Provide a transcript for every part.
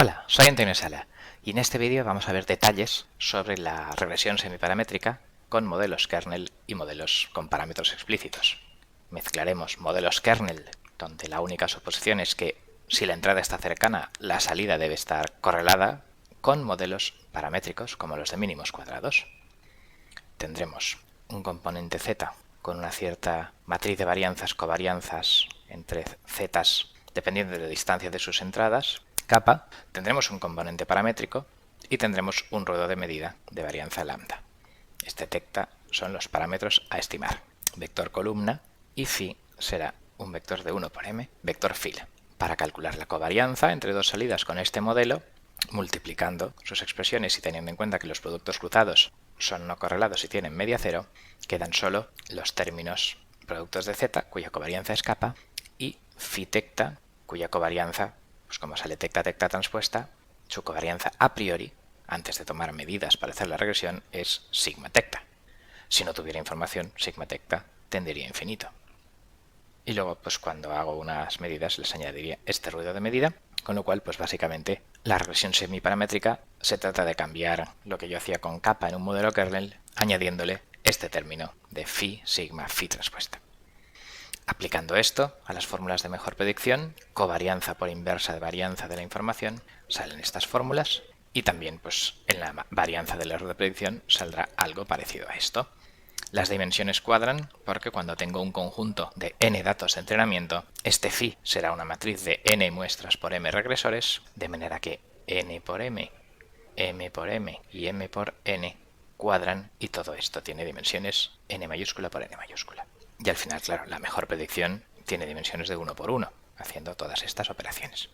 Hola, soy Antonio Sala y en este vídeo vamos a ver detalles sobre la regresión semiparamétrica con modelos kernel y modelos con parámetros explícitos. Mezclaremos modelos kernel, donde la única suposición es que si la entrada está cercana, la salida debe estar correlada, con modelos paramétricos como los de mínimos cuadrados. Tendremos un componente z con una cierta matriz de varianzas covarianzas entre zetas dependiendo de la distancia de sus entradas, kappa. Tendremos un componente paramétrico y tendremos un ruedo de medida de varianza lambda. Este tecta son los parámetros a estimar. Vector columna y phi será un vector de 1 por m, vector fila. Para calcular la covarianza entre dos salidas con este modelo, multiplicando sus expresiones y teniendo en cuenta que los productos cruzados son no correlados y tienen media cero, quedan solo los términos productos de z, cuya covarianza es kappa, y phi tecta, cuya covarianza, pues como sale tecta tecta transpuesta, su covarianza a priori, antes de tomar medidas para hacer la regresión, es sigma tecta. Si no tuviera información, sigma tecta tendería a infinito. Y luego, pues cuando hago unas medidas, les añadiría este ruido de medida, con lo cual, pues básicamente, la regresión semiparamétrica se trata de cambiar lo que yo hacía con kappa en un modelo kernel, añadiéndole este término de phi, sigma, phi transpuesta. Aplicando esto a las fórmulas de mejor predicción, covarianza por inversa de varianza de la información, salen estas fórmulas y también pues en la varianza del error de predicción saldrá algo parecido a esto. Las dimensiones cuadran porque cuando tengo un conjunto de n datos de entrenamiento, este phi será una matriz de n muestras por m regresores, de manera que n por m, m por m y m por n cuadran y todo esto tiene dimensiones n mayúscula por n mayúscula. Y al final, claro, la mejor predicción tiene dimensiones de 1 por 1, haciendo todas estas operaciones.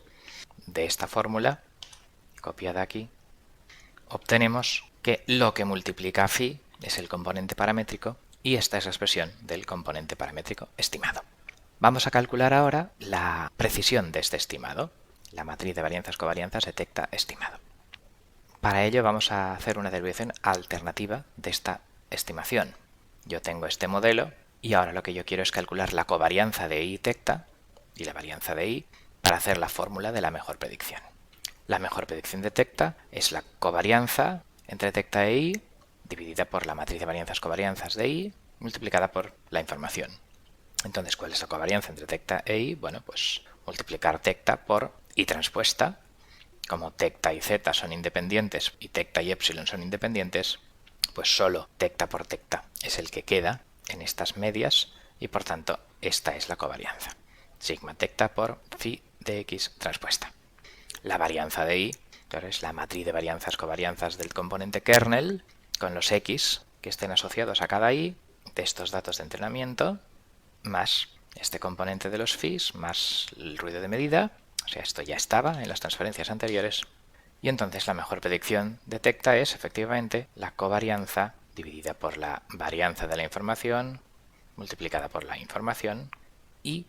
De esta fórmula, copiada aquí, obtenemos que lo que multiplica a phi es el componente paramétrico y esta es la expresión del componente paramétrico estimado. Vamos a calcular ahora la precisión de este estimado. La matriz de varianzas covarianzas detecta estimado. Para ello vamos a hacer una derivación alternativa de esta estimación. Yo tengo este modelo y ahora lo que yo quiero es calcular la covarianza de i tecta y la varianza de i para hacer la fórmula de la mejor predicción. La mejor predicción de tecta es la covarianza entre tecta e i dividida por la matriz de varianzas covarianzas de i multiplicada por la información. Entonces, ¿cuál es la covarianza entre tecta e i? Bueno, pues multiplicar tecta por i transpuesta. Como tecta y z son independientes y tecta y epsilon son independientes, pues solo tecta por tecta es el que queda en estas medias y por tanto esta es la covarianza. Sigma tecta por phi de x transpuesta. La varianza de i, claro, es la matriz de varianzas covarianzas del componente kernel con los x que estén asociados a cada i de estos datos de entrenamiento más este componente de los phis más el ruido de medida. O sea, esto ya estaba en las transferencias anteriores. Y entonces la mejor predicción de tecta es efectivamente la covarianza dividida por la varianza de la información multiplicada por la información y,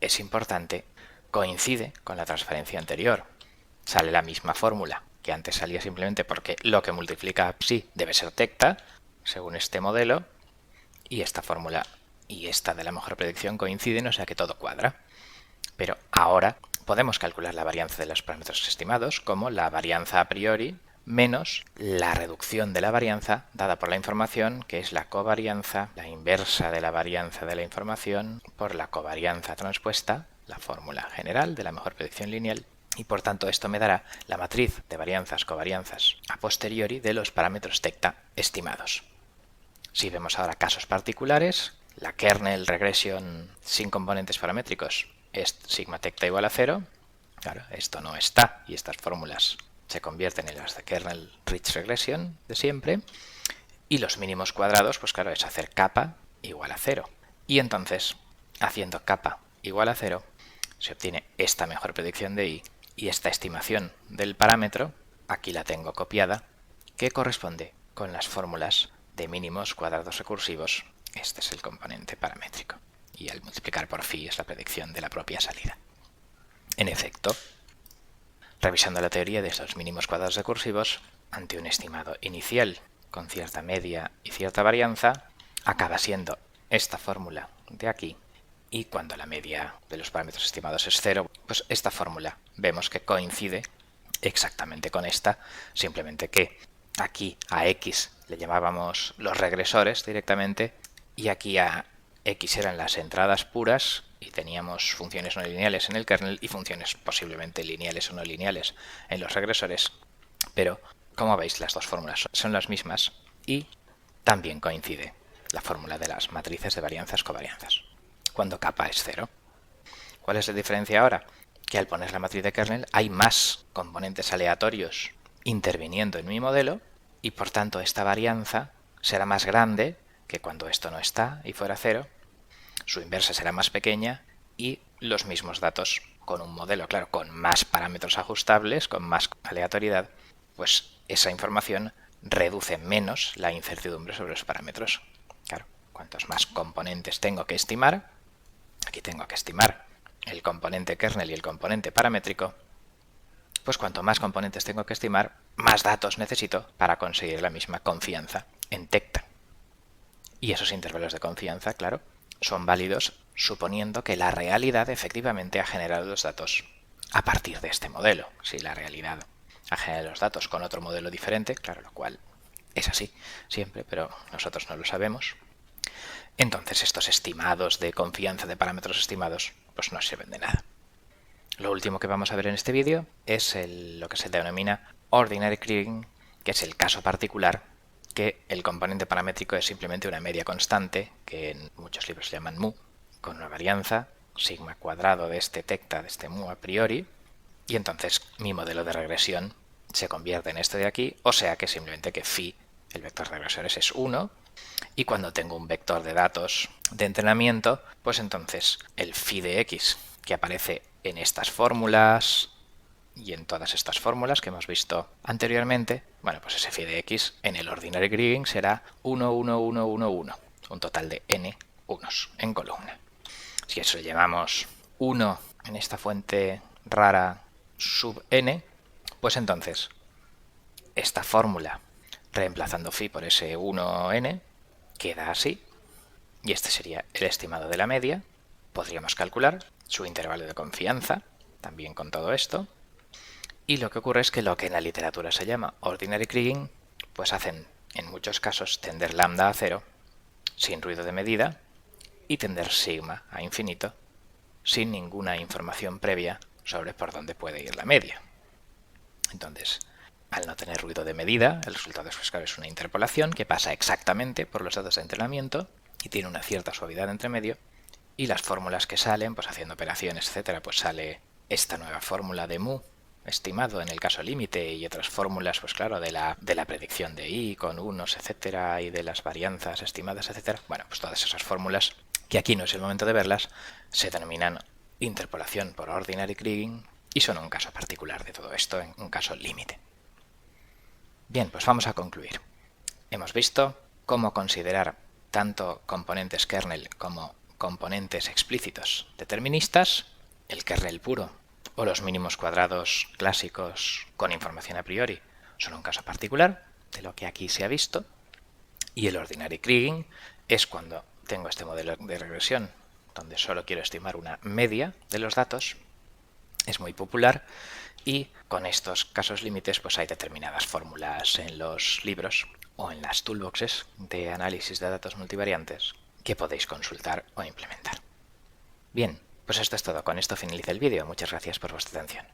es importante, coincide con la transferencia anterior. Sale la misma fórmula que antes salía simplemente porque lo que multiplica a psi debe ser tecta, según este modelo, y esta fórmula y esta de la mejor predicción coinciden, o sea que todo cuadra. Pero ahora podemos calcular la varianza de los parámetros estimados como la varianza a priori menos la reducción de la varianza dada por la información, que es la covarianza, la inversa de la varianza de la información por la covarianza transpuesta, la fórmula general de la mejor predicción lineal, y por tanto esto me dará la matriz de varianzas covarianzas a posteriori de los parámetros tecta estimados. Si vemos ahora casos particulares, la kernel regression sin componentes paramétricos es sigma tecta igual a 0. Claro, esto no está y estas fórmulas se convierten en las de kernel rich regression de siempre. Y los mínimos cuadrados, pues claro, es hacer kappa igual a 0. Y entonces, haciendo kappa igual a 0, se obtiene esta mejor predicción de i y esta estimación del parámetro, aquí la tengo copiada, que corresponde con las fórmulas de mínimos cuadrados recursivos. Este es el componente paramétrico. Y al multiplicar por phi es la predicción de la propia salida. En efecto, revisando la teoría de estos mínimos cuadrados recursivos, ante un estimado inicial con cierta media y cierta varianza, acaba siendo esta fórmula de aquí, y cuando la media de los parámetros estimados es 0, pues esta fórmula vemos que coincide exactamente con esta, simplemente que aquí a X le llamábamos los regresores directamente y aquí a X eran las entradas puras y teníamos funciones no lineales en el kernel y funciones posiblemente lineales o no lineales en los regresores. Pero, como veis, las dos fórmulas son las mismas y también coincide la fórmula de las matrices de varianzas covarianzas, cuando kappa es 0. ¿Cuál es la diferencia ahora? Que al poner la matriz de kernel hay más componentes aleatorios interviniendo en mi modelo y por tanto esta varianza será más grande que cuando esto no está y fuera 0. Su inversa será más pequeña y los mismos datos con un modelo, claro, con más parámetros ajustables, con más aleatoriedad, pues esa información reduce menos la incertidumbre sobre los parámetros. Claro, cuantos más componentes tengo que estimar, aquí tengo que estimar el componente kernel y el componente paramétrico, pues cuanto más componentes tengo que estimar, más datos necesito para conseguir la misma confianza en tecta. Y esos intervalos de confianza, claro, son válidos suponiendo que la realidad efectivamente ha generado los datos a partir de este modelo. Si la realidad ha generado los datos con otro modelo diferente, claro, lo cual es así siempre, pero nosotros no lo sabemos, entonces estos estimados de confianza de parámetros estimados pues no sirven de nada. Lo último que vamos a ver en este vídeo es lo que se denomina ordinary kriging, que es el caso particular que el componente paramétrico es simplemente una media constante, que en muchos libros se llaman mu, con una varianza, sigma cuadrado de este tecta, de este mu a priori, y entonces mi modelo de regresión se convierte en esto de aquí, o sea que simplemente que phi, el vector de regresores, es 1, y cuando tengo un vector de datos de entrenamiento, pues entonces el phi de x, que aparece en estas fórmulas y en todas estas fórmulas que hemos visto anteriormente, bueno, pues ese phi de x en el ordinary kriging será 1, 1, 1, 1, 1, un total de n unos en columna. Si eso le llamamos 1 en esta fuente rara sub n, pues entonces esta fórmula, reemplazando phi por ese 1n, queda así, y este sería el estimado de la media. Podríamos calcular su intervalo de confianza, también con todo esto, y lo que ocurre es que lo que en la literatura se llama ordinary kriging, pues hacen en muchos casos tender lambda a 0, sin ruido de medida, y tender sigma a infinito, sin ninguna información previa sobre por dónde puede ir la media. Entonces, al no tener ruido de medida, el resultado es una interpolación que pasa exactamente por los datos de entrenamiento y tiene una cierta suavidad entre medio, y las fórmulas que salen, pues haciendo operaciones, etcétera, pues sale esta nueva fórmula de mu estimado en el caso límite y otras fórmulas, pues claro, de la predicción de i con unos, etcétera, y de las varianzas estimadas, etcétera. Bueno, pues todas esas fórmulas, que aquí no es el momento de verlas, se denominan interpolación por ordinary kriging y son un caso particular de todo esto, en un caso límite. Bien, pues vamos a concluir. Hemos visto cómo considerar tanto componentes kernel como componentes explícitos deterministas, el kernel puro o los mínimos cuadrados clásicos con información a priori son un caso particular de lo que aquí se ha visto, y el ordinary kriging es cuando tengo este modelo de regresión donde solo quiero estimar una media de los datos, es muy popular, y con estos casos límites pues hay determinadas fórmulas en los libros o en las toolboxes de análisis de datos multivariantes que podéis consultar o implementar. Bien, pues esto es todo. Con esto finaliza el vídeo. Muchas gracias por vuestra atención.